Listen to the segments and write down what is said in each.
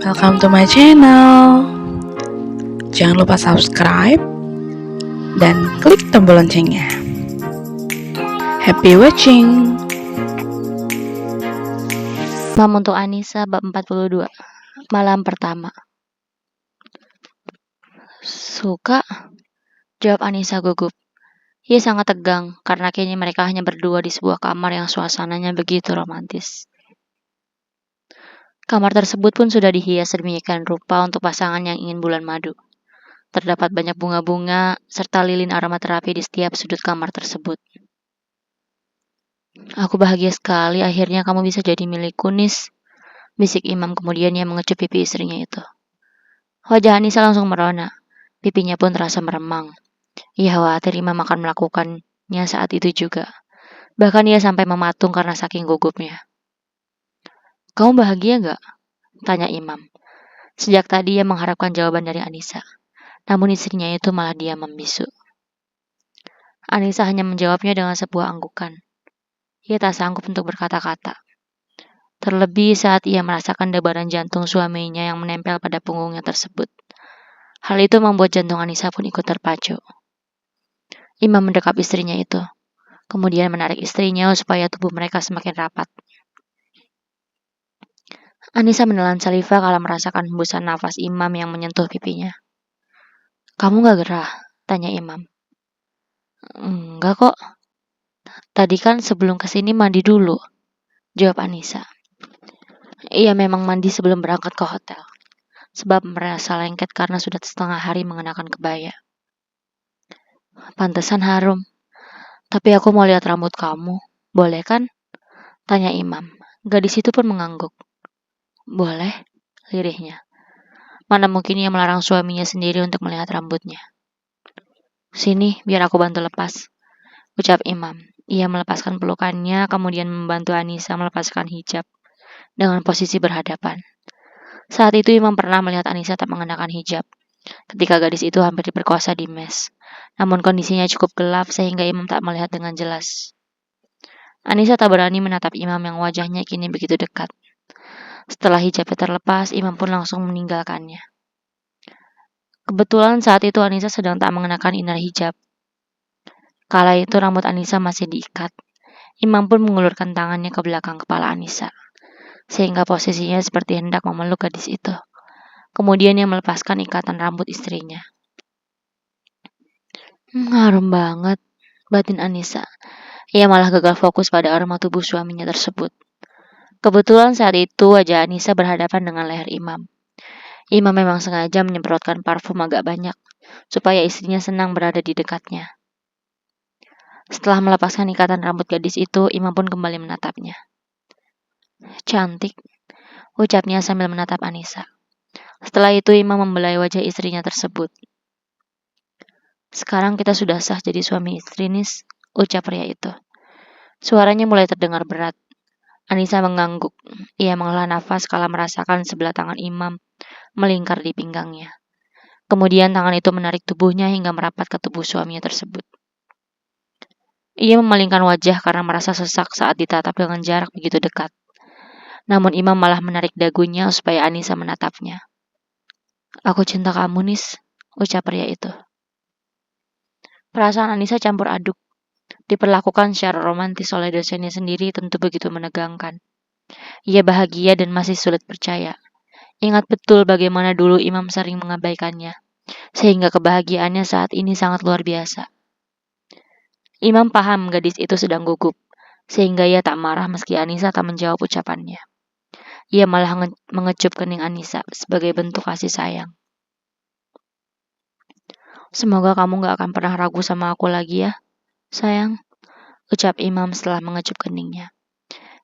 Welcome to my channel. Jangan lupa subscribe dan klik tombol loncengnya. Happy watching. Malam untuk Anissa bab 42. Malam pertama. Suka? Jawab Anissa gugup. Ia sangat tegang karena kini mereka hanya berdua di sebuah kamar yang suasananya begitu romantis. Kamar tersebut pun sudah dihias sedemikian rupa untuk pasangan yang ingin bulan madu. Terdapat banyak bunga-bunga serta lilin aromaterapi di setiap sudut kamar tersebut. Aku bahagia sekali akhirnya kamu bisa jadi milikku, Nis. Bisik Imam kemudian ia mengecup pipi istrinya itu. Wajah Anissa langsung merona. Pipinya pun terasa meremang. Ia khawatir Imam akan melakukannya saat itu juga. Bahkan ia sampai mematung karena saking gugupnya. Kamu bahagia gak? Tanya Imam. Sejak tadi ia mengharapkan jawaban dari Anissa. Namun istrinya itu malah diam membisu. Anissa hanya menjawabnya dengan sebuah anggukan. Ia tak sanggup untuk berkata-kata. Terlebih saat ia merasakan debaran jantung suaminya yang menempel pada punggungnya tersebut. Hal itu membuat jantung Anissa pun ikut terpacu. Imam mendekap istrinya itu, kemudian menarik istrinya supaya tubuh mereka semakin rapat. Anissa menelan saliva kala merasakan hembusan nafas Imam yang menyentuh pipinya. Kamu gak gerah? Tanya Imam. Enggak kok. Tadi kan sebelum kesini mandi dulu, jawab Anissa. Ia memang mandi sebelum berangkat ke hotel, sebab merasa lengket karena sudah setengah hari mengenakan kebaya. Pantesan harum. Tapi aku mau lihat rambut kamu, boleh kan? Tanya Imam. Gadis itu pun mengangguk. Boleh, lirihnya. Mana mungkin ia melarang suaminya sendiri untuk melihat rambutnya. Sini, biar aku bantu lepas, ucap Imam. Ia melepaskan pelukannya, kemudian membantu Anissa melepaskan hijab dengan posisi berhadapan. Saat itu Imam pernah melihat Anissa tak mengenakan hijab, ketika gadis itu hampir diperkosa di mes. Namun kondisinya cukup gelap sehingga Imam tak melihat dengan jelas. Anissa tak berani menatap Imam yang wajahnya kini begitu dekat. Setelah hijabnya terlepas, Imam pun langsung meninggalkannya. Kebetulan saat itu Anissa sedang tak mengenakan inner hijab. Kala itu rambut Anissa masih diikat. Imam pun mengulurkan tangannya ke belakang kepala Anissa, sehingga posisinya seperti hendak memeluk gadis itu. Kemudian ia melepaskan ikatan rambut istrinya. Harum banget, batin Anissa. Ia malah gagal fokus pada aroma tubuh suaminya tersebut. Kebetulan saat itu wajah Anissa berhadapan dengan leher Imam. Imam memang sengaja menyemprotkan parfum agak banyak, supaya istrinya senang berada di dekatnya. Setelah melepaskan ikatan rambut gadis itu, Imam pun kembali menatapnya. Cantik, ucapnya sambil menatap Anissa. Setelah itu Imam membelai wajah istrinya tersebut. Sekarang kita sudah sah jadi suami istri, Nis, ucap pria itu. Suaranya mulai terdengar berat. Anissa mengangguk. Ia menghela nafas kala merasakan sebelah tangan Imam melingkar di pinggangnya. Kemudian tangan itu menarik tubuhnya hingga merapat ke tubuh suaminya tersebut. Ia memalingkan wajah karena merasa sesak saat ditatap dengan jarak begitu dekat. Namun Imam malah menarik dagunya supaya Anissa menatapnya. Aku cinta kamu, Nis, ucap pria itu. Perasaan Anissa campur aduk. Diperlakukan secara romantis oleh dosennya sendiri tentu begitu menegangkan. Ia bahagia dan masih sulit percaya. Ingat betul bagaimana dulu Imam sering mengabaikannya, sehingga kebahagiaannya saat ini sangat luar biasa. Imam paham gadis itu sedang gugup, sehingga ia tak marah meski Anissa tak menjawab ucapannya. Ia malah mengecup kening Anissa sebagai bentuk kasih sayang. Semoga kamu gak akan pernah ragu sama aku lagi ya, sayang, ucap Imam setelah mengecup keningnya.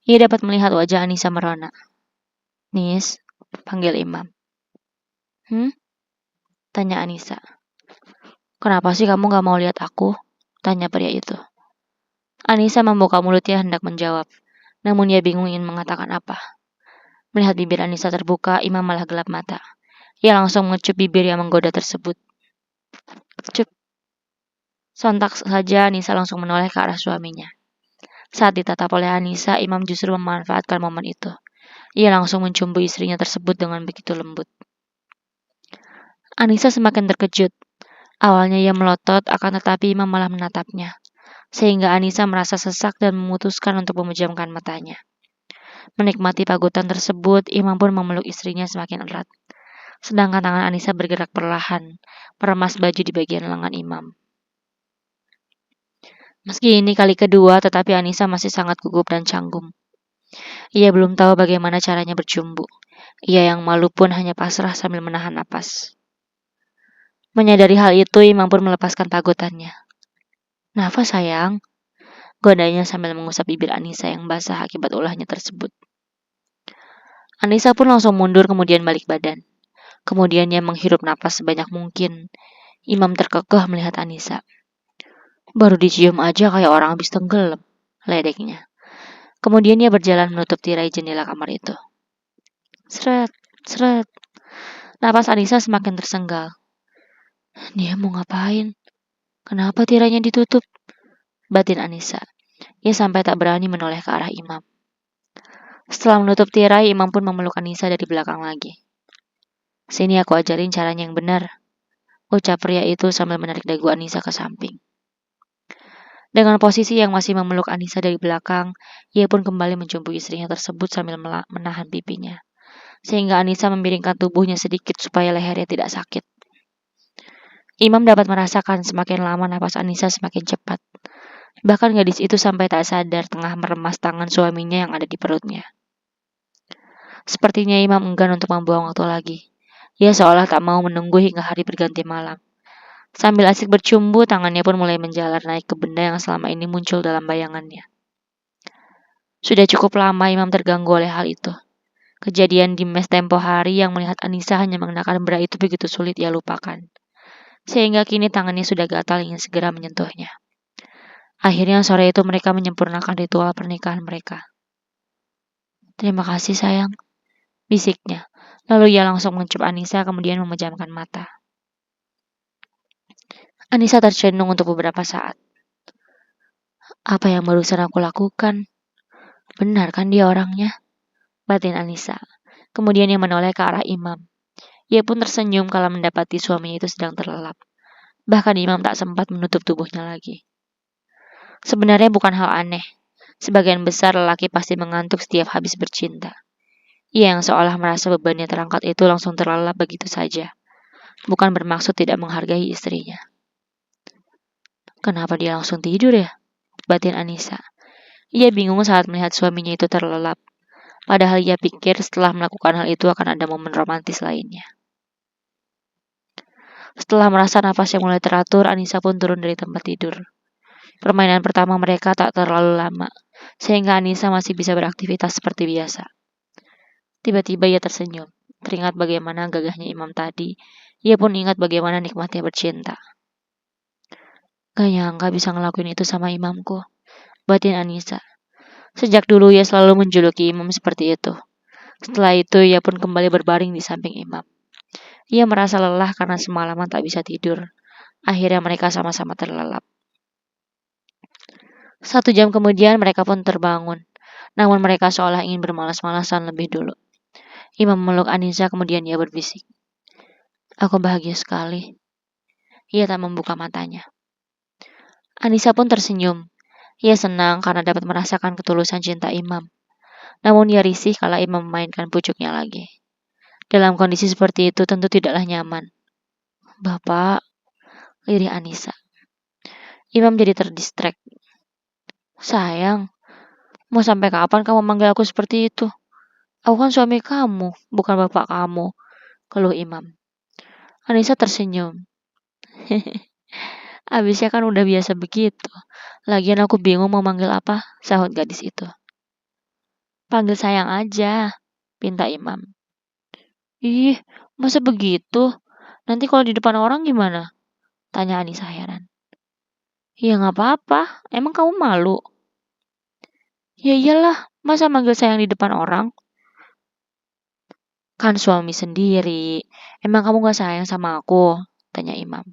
Ia dapat melihat wajah Anissa merona. Nis, panggil Imam. Tanya Anissa. Kenapa sih kamu gak mau lihat aku? Tanya pria itu. Anissa membuka mulutnya hendak menjawab, namun ia bingung ingin mengatakan apa. Melihat bibir Anissa terbuka, Imam malah gelap mata. Ia langsung mengecup bibir yang menggoda tersebut. Kecup. Sontak saja Anissa langsung menoleh ke arah suaminya. Saat ditatap oleh Anissa, Imam justru memanfaatkan momen itu. Ia langsung mencumbu istrinya tersebut dengan begitu lembut. Anissa semakin terkejut. Awalnya ia melotot, akan tetapi Imam malah menatapnya. Sehingga Anissa merasa sesak dan memutuskan untuk memejamkan matanya. Menikmati pagutan tersebut, Imam pun memeluk istrinya semakin erat. Sedangkan tangan Anissa bergerak perlahan, meremas baju di bagian lengan Imam. Meski ini kali kedua, tetapi Anissa masih sangat gugup dan canggung. Ia belum tahu bagaimana caranya bercumbu. Ia yang malu pun hanya pasrah sambil menahan napas. Menyadari hal itu, Imam pun melepaskan pagutannya. "Nafas sayang," godanya sambil mengusap bibir Anissa yang basah akibat ulahnya tersebut. Anissa pun langsung mundur kemudian balik badan. Kemudian ia menghirup napas sebanyak mungkin. Imam terkekeh melihat Anissa. "Baru dicium aja kayak orang habis tenggelam," ledeknya. Kemudian ia berjalan menutup tirai jendela kamar itu. Seret, seret. Napas Anissa semakin tersenggal. Dia mau ngapain? Kenapa tirainya ditutup? Batin Anissa. Ia sampai tak berani menoleh ke arah Imam. Setelah menutup tirai, Imam pun memeluk Anissa dari belakang lagi. "Sini aku ajarin caranya yang benar," ucap pria itu sambil menarik dagu Anissa ke samping. Dengan posisi yang masih memeluk Anissa dari belakang, ia pun kembali mencumbu istrinya tersebut sambil menahan pipinya. Sehingga Anissa memiringkan tubuhnya sedikit supaya lehernya tidak sakit. Imam dapat merasakan semakin lama napas Anissa semakin cepat. Bahkan gadis itu sampai tak sadar tengah meremas tangan suaminya yang ada di perutnya. Sepertinya Imam enggan untuk membuang waktu lagi. Ia seolah tak mau menunggu hingga hari berganti malam. Sambil asik bercumbu, tangannya pun mulai menjalar naik ke benda yang selama ini muncul dalam bayangannya. Sudah cukup lama Imam terganggu oleh hal itu. Kejadian di mes tempo hari yang melihat Anissa hanya mengenakan bra itu begitu sulit ia lupakan. Sehingga kini tangannya sudah gatal ingin segera menyentuhnya. Akhirnya sore itu mereka menyempurnakan ritual pernikahan mereka. "Terima kasih sayang," bisiknya. Lalu ia langsung mencup Anissa kemudian memejamkan mata. Anissa tercenung untuk beberapa saat. Apa yang barusan aku lakukan? Benar kan dia orangnya? Batin Anissa. Kemudian ia menoleh ke arah Imam. Ia pun tersenyum kala mendapati suaminya itu sedang terlelap. Bahkan Imam tak sempat menutup tubuhnya lagi. Sebenarnya bukan hal aneh. Sebagian besar lelaki pasti mengantuk setiap habis bercinta. Ia yang seolah merasa bebannya terangkat itu langsung terlelap begitu saja. Bukan bermaksud tidak menghargai istrinya. Kenapa dia langsung tidur ya? Batin Anissa. Ia bingung saat melihat suaminya itu terlelap. Padahal ia pikir setelah melakukan hal itu akan ada momen romantis lainnya. Setelah merasa nafasnya mulai teratur, Anissa pun turun dari tempat tidur. Permainan pertama mereka tak terlalu lama, sehingga Anissa masih bisa beraktivitas seperti biasa. Tiba-tiba ia tersenyum, teringat bagaimana gagahnya Imam tadi. Ia pun ingat bagaimana nikmatnya bercinta. Gak nyangka bisa ngelakuin itu sama imamku, batin Anissa. Sejak dulu ia selalu menjuluki Imam seperti itu. Setelah itu ia pun kembali berbaring di samping Imam. Ia merasa lelah karena semalaman tak bisa tidur. Akhirnya mereka sama-sama terlelap. 1 jam kemudian mereka pun terbangun. Namun mereka seolah ingin bermalas-malasan lebih dulu. Imam memeluk Anissa kemudian ia berbisik. Aku bahagia sekali. Ia tak membuka matanya. Anissa pun tersenyum. Ia senang karena dapat merasakan ketulusan cinta Imam. Namun ia risih kala Imam memainkan pucuknya lagi. Dalam kondisi seperti itu tentu tidaklah nyaman. Bapak, lirih Anissa. Imam jadi terdistract. Sayang, mau sampai kapan kamu manggil aku seperti itu? Aku kan suami kamu, bukan bapak kamu, keluh Imam. Anissa tersenyum. Abisnya kan udah biasa begitu. Lagian aku bingung mau manggil apa, sahut gadis itu. Panggil sayang aja, pinta Imam. Ih, masa begitu? Nanti kalau di depan orang gimana? Tanya Anissa heran. Ya nggak apa-apa, emang kamu malu? Ya iyalah, masa manggil sayang di depan orang? Kan suami sendiri. Emang kamu gak sayang sama aku? Tanya Imam.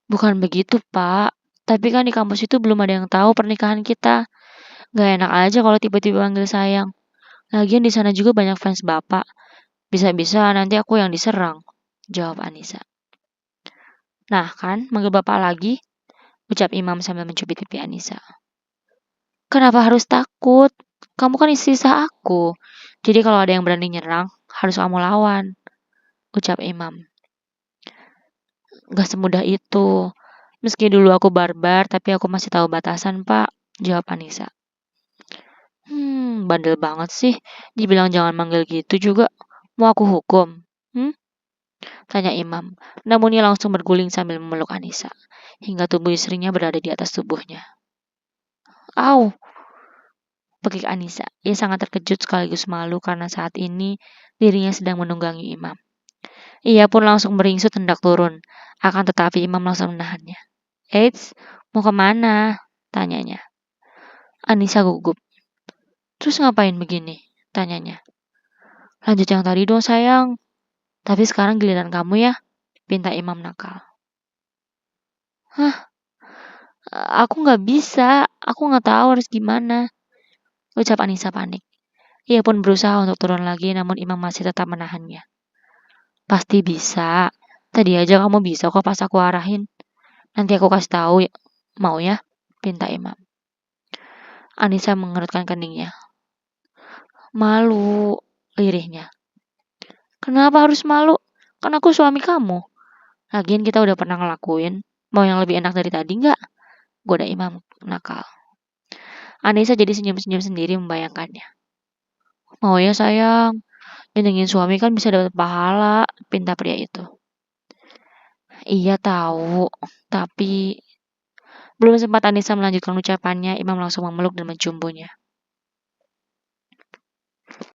Bukan begitu, Pak. Tapi kan di kampus itu belum ada yang tahu pernikahan kita. Gak enak aja kalau tiba-tiba manggil sayang. Lagian di sana juga banyak fans Bapak. Bisa-bisa nanti aku yang diserang, jawab Anissa. Nah kan, manggil Bapak lagi, ucap Imam sambil mencubit pipi Anissa. Kenapa harus takut? Kamu kan istri sah aku. Jadi kalau ada yang berani nyerang, harus kamu lawan, ucap Imam. Gak semudah itu. Meski dulu aku barbar, tapi aku masih tahu batasan, Pak, jawab Anissa. Bandel banget sih. Dibilang jangan manggil gitu juga. Mau aku hukum? Tanya Imam. Namun ia langsung berguling sambil memeluk Anissa. Hingga tubuh istrinya berada di atas tubuhnya. Au! Pekik Anissa. Ia sangat terkejut sekaligus malu karena saat ini dirinya sedang menunggangi Imam. Ia pun langsung beringsut hendak turun. Akan tetapi Imam langsung menahannya. Eits, mau kemana? Tanyanya. Anissa gugup. Terus ngapain begini? Tanyanya. Lanjut yang tadi dong sayang. Tapi sekarang giliran kamu ya, pinta Imam nakal. Hah? Aku nggak bisa. Aku nggak tahu harus gimana. Ucap Anissa panik. Ia pun berusaha untuk turun lagi namun Imam masih tetap menahannya. Pasti bisa. Tadi aja kamu bisa kok pas aku arahin. Nanti aku kasih tahu ya. Mau ya? Pinta Imam. Anissa mengerutkan keningnya. Malu, lirihnya. Kenapa harus malu? Kan aku suami kamu. Lagian kita udah pernah ngelakuin. Mau yang lebih enak dari tadi nggak? Goda Imam nakal. Anissa jadi senyum-senyum sendiri membayangkannya. Mau ya sayang, nyenengin suami kan bisa dapat pahala, pinta pria itu. Iya tahu, tapi belum sempat Anissa melanjutkan ucapannya, Imam langsung memeluk dan mencumbunya.